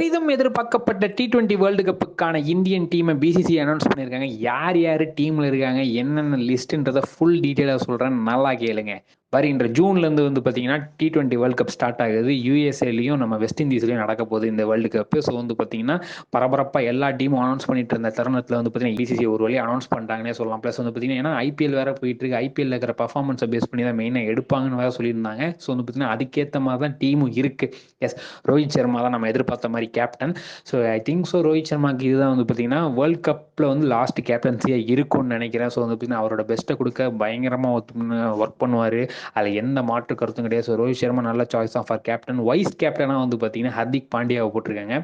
பெரிதும் எதிர்பார்க்கப்பட்ட T20 world கப்புக்கான Indian டீமை பிசிசி அனௌன்ஸ் பண்ணியிருக்காங்க. யார் யார் டீம்ல இருக்காங்க, என்னென்ன லிஸ்ட்ன்றத ஃபுல் டீட்டெயிலாக சொல்றேன், நல்லா கேளுங்க. வருகின்ற ஜூன்ல இருந்து வந்து பார்த்தீங்கன்னா T20 வேர்ல்டு கப் ஸ்டார்ட் ஆகுது. யூஎஸ்ஏலையும் நம்ம வெஸ்ட் இண்டீஸ்லையும் நடக்க போகுது இந்த வேர்ல்டு கப். ஸோ வந்து பார்த்தீங்கன்னா பரபரப்பாக எல்லா டீமும் அனௌன்ஸ் பண்ணிட்டு இருந்த தருணத்தில் வந்து பார்த்தீங்கன்னா பிசிசி ஒரு வழி அனௌன்ஸ் பண்ணிட்டாங்கன்னே சொல்லலாம். ப்ளஸ் வந்து பார்த்தீங்கன்னா ஏன்னா ஐபிஎல் வேற போயிட்டு இருக்கு. ஐபிஎல் இருக்கிற பர்ஃபார்மன்ஸை பேஸ் பண்ணி தான் மெயினாக எடுப்பாங்கன்னு வேற சொல்லியிருந்தாங்க. ஸோ வந்து பார்த்தீங்கன்னா அதுக்கேற்ற மாதிரி தான் டீமும் இருக்கு. எஸ், ரோஹித் சர்மா தான் நம்ம எதிர்பார்த்த மாதிரி captain. So I think so Rohit சர்மாக்கு இதுதான் வந்து பார்த்தீங்கன்னா வேர்ல்ட் கப்பில் வந்து லாஸ்ட் கேப்டன்சியாக இருக்கும்னு நினைக்கிறேன். ஸோ வந்து பார்த்தீங்கன்னா அவரோட பெஸ்ட்டை கொடுக்க பயங்கரமாக ஒர்க் பண்ணுவார். அதில் எந்த மாற்று கருத்தும் கிடையாது. ஸோ ரோஹித் சர்மா நல்ல சாய்ஸ் தான் ஃபார் கேப்டன். வைஸ் கேப்டனாக வந்து பார்த்தீங்கன்னா ஹர்திக் பாண்டியாவை போட்டிருக்காங்க.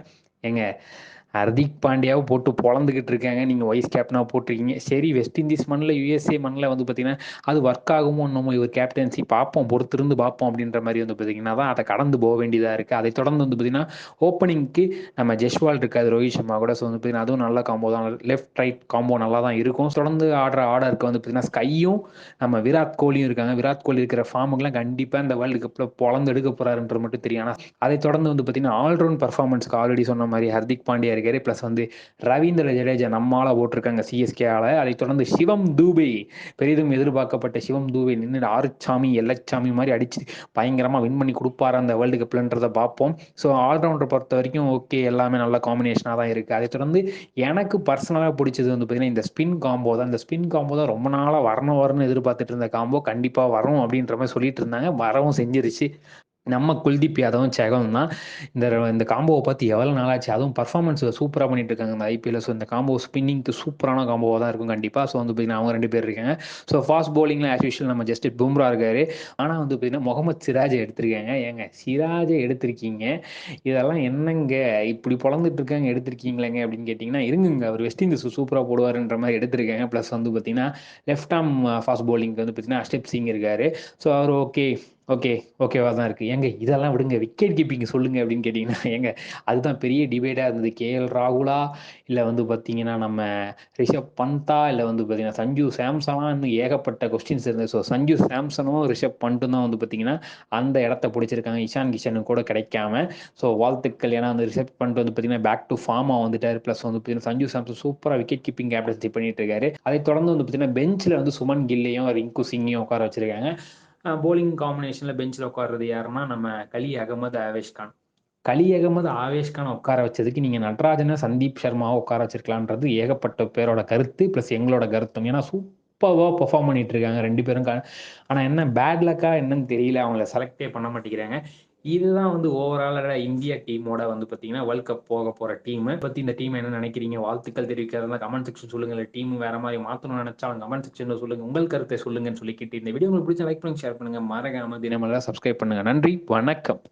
எங்க ஹர்திக் பாண்டியாவை போட்டு பொழந்துக்கிட்டு இருக்காங்க. நீங்கள் வைஸ் கேப்டனாக போட்டிருக்கீங்க. சரி, வெஸ்ட் இண்டீஸ் மண்ணில் யூஎஸ்ஏ மண்ணில் வந்து பார்த்தீங்கன்னா அது ஒர்க் ஆகுமோ நம்ம இவர் கேப்டன்சி பார்ப்போம், பொறுத்திருந்து பார்ப்போம் அப்படின்ற மாதிரி வந்து பார்த்தீங்கன்னா தான் அதை கடந்து போக வேண்டியதாக இருக்குது. அதை தொடர்ந்து வந்து பார்த்தீங்கன்னா ஓப்பனிங்க்கு நம்ம ஜெஸ்வால் இருக்காது, ரோஹித் சர்மா கூட. ஸோ வந்து பார்த்தீங்கன்னா அதுவும் நல்ல காம்போ தான், லெஃப்ட் ரைட் காம்போ நல்லா தான் இருக்கும். தொடர்ந்து ஆர்டருக்கு வந்து பார்த்தீங்கன்னா ஸ்கையும் நம்ம விராட் கோலியும் இருக்காங்க. விராட் கோலி இருக்கிற ஃபார்முக்கெல்லாம் கண்டிப்பாக இந்த வேர்ல்டு கப்பில் பொழந்து எடுக்க போறாருன்ற மட்டும் தெரியும். ஆனால் அதை தொடர்ந்து வந்து பார்த்தீங்கன்னா ஆல்ரவுண்ட் பர்ஃபார்மன்ஸ்க்கு ஆல்ரெடி சொன்ன மாதிரி ஹர்திக் பாண்டியா இருக்காரு. ப்ளஸ் வந்து ரவீந்திர ஜடேஜா நம்மால போட்டிருக்காங்க சிஎஸ்கே ஆல. அதை தொடர்ந்து சிவம் தூபே, பெரிதும் எதிர்பார்க்கப்பட்ட சிவம் தூபே நின்று ஆறுச்சாமி எல்லச்சாமி மாதிரி அடிச்சு பயங்கரமா வின் பண்ணி கொடுப்பாரு அந்த வேர்ல்டு கப்லன்றதை பார்ப்போம். ஸோ ஆல்ரவுண்டர் பொறுத்த வரைக்கும் ஓகே, எல்லாமே நல்ல காம்பினேஷனாக தான் இருக்கு. அதை தொடர்ந்து எனக்கு பர்சனலாக பிடிச்சது வந்து பார்த்தீங்கன்னா இந்த ஸ்பின் காம்போ தான். இந்த ஸ்பின் காம்போ தான் ரொம்ப நாளாக வரணும்னு எதிர்பார்த்துட்டு இருந்த காம்போ. கண்டிப்பாக வரும் அப்படின்ற மாதிரி சொல்லிட்டு இருந்தாங்க, வரவும் செஞ்சிருச்சு. நம்ம குல்தீப் யாதவும் சேகம் தான். இந்த காம்போவை பார்த்து எவ்வளோ நாளாச்சு. அதுவும் பர்ஃபார்மன்ஸ் சூப்பராக பண்ணிட்டு இருக்காங்க இந்த ஐபிஎல். ஸோ இந்த காம்போ ஸ்பின்னிங்க்கு சூப்பரான காம்போவாக தான் இருக்கும் கண்டிப்பாக. ஸோ வந்து பார்த்தீங்கன்னா அவங்க 2 பேர் இருக்காங்க. ஸோ ஃபாஸ்ட் பவுலிங்கில் ஆஸ் யூஷுவல் நம்ம ஜஸ்டின் பும்ரா இருக்காரு. ஆனால் வந்து பார்த்தீங்கன்னா முகமது சிராஜை எடுத்திருக்காங்க. ஏங்க சிராஜை எடுத்திருக்கீங்க, இதெல்லாம் என்னங்க இப்படி பொழந்துட்டு இருக்காங்க எடுத்திருக்கீங்களேங்க அப்படின்னு கேட்டிங்கன்னா, இருங்குங்க அவர் வெஸ்ட் இண்டீஸ் சூப்பராக போடுவாருன்ற மாதிரி எடுத்திருக்காங்க. ப்ளஸ் வந்து பார்த்தீங்கன்னா லெஃப்ட் ஆர்ம் ஃபாஸ்ட் பவுலிங்க்கு வந்து பார்த்தீங்கன்னா அஷ்டப் சிங் இருக்காரு. ஸோ அவர் ஓகேவா தான் இருக்குது. ஏங்க இதெல்லாம் விடுங்க, விக்கெட் கீப்பிங் சொல்லுங்கள் அப்படின்னு கேட்டிங்கன்னா, ஏங்க அதுதான் பெரிய டிபேட்டாக இருந்தது. கேஎல் ராகுலா, இல்லை வந்து பார்த்தீங்கன்னா நம்ம ரிஷப் பந்தா, இல்லை வந்து பார்த்தீங்கன்னா சஞ்சு சாம்சனா, இன்னும் ஏகப்பட்ட கொஸ்டின்ஸ் இருந்தது. ஸோ சஞ்சு சாம்சனும் ரிஷப் பண்ட்டும் தான் வந்து பார்த்தீங்கன்னா அந்த இடத்த பிடிச்சிருக்காங்க, இஷான் கிஷனுக்கு கூட கிடைக்காம. ஸோ வாழ்த்துக்கள். ஏன்னா வந்து ரிஷப் பண்ட் வந்து பார்த்தீங்கன்னா பேக் டு ஃபார்மாக வந்துட்டார். ப்ளஸ் வந்து பார்த்தீங்கன்னா சஞ்சு சாம்சன் சூப்பராக விக்கெட் கீப்பிங் கேப்டன்சி பண்ணிட்டு இருக்காரு. அதை தொடர்ந்து வந்து பார்த்தீங்கன்னா பெஞ்சில் வந்து சுமன் கில்லையும் ரிங்கு சிங்கையும் உட்கார வச்சிருக்காங்க. போலிங் காம்பினேஷனில் பெஞ்சில் உட்கார்றது யாருன்னா நம்ம கலி அகமது ஆவேஷ் கான் உட்கார வச்சதுக்கு நீங்கள் நட்ராஜனை சந்தீப் சர்மாவை உட்கார வச்சிருக்கலான்றது ஏகப்பட்ட பேரோட கருத்து, ப்ளஸ் எங்களோட கருத்தும். ஏன்னா சூப்பராக பெர்ஃபார்ம் பண்ணிட்டு இருக்காங்க 2 பேரும். ஆனால் என்ன பேட் லக்கா என்னன்னு தெரியல, அவங்கள செலக்டே பண்ண மாட்டேங்கிறாங்க. இதுதான் வந்து ஓவரால இந்தியா டீமோட வந்து பார்த்தீங்கன்னா வேர்ல்ட் கப் போக போகிற டீம் பற்றி. இந்த டீம் என்ன நினைக்கிறீங்க, வாழ்த்துக்கள் தெரிவிக்கிறதா கமெண்ட் செக்ஷன் சொல்லுங்கள். டீம் வேற மாதிரி மாற்றணும்னு நினைச்சாலும் கமெண்ட் செக்ஷனில் சொல்லுங்கள், உங்கள் கருத்தை சொல்லுங்கன்னு சொல்லிக்கிட்டு இந்த வீடியோ உங்களுக்கு பிடிச்ச லைக் பண்ணுங்க, ஷேர் பண்ணுங்க, மறக்காம தினமலர் சப்ஸ்கிரைப் பண்ணுங்க. நன்றி, வணக்கம்.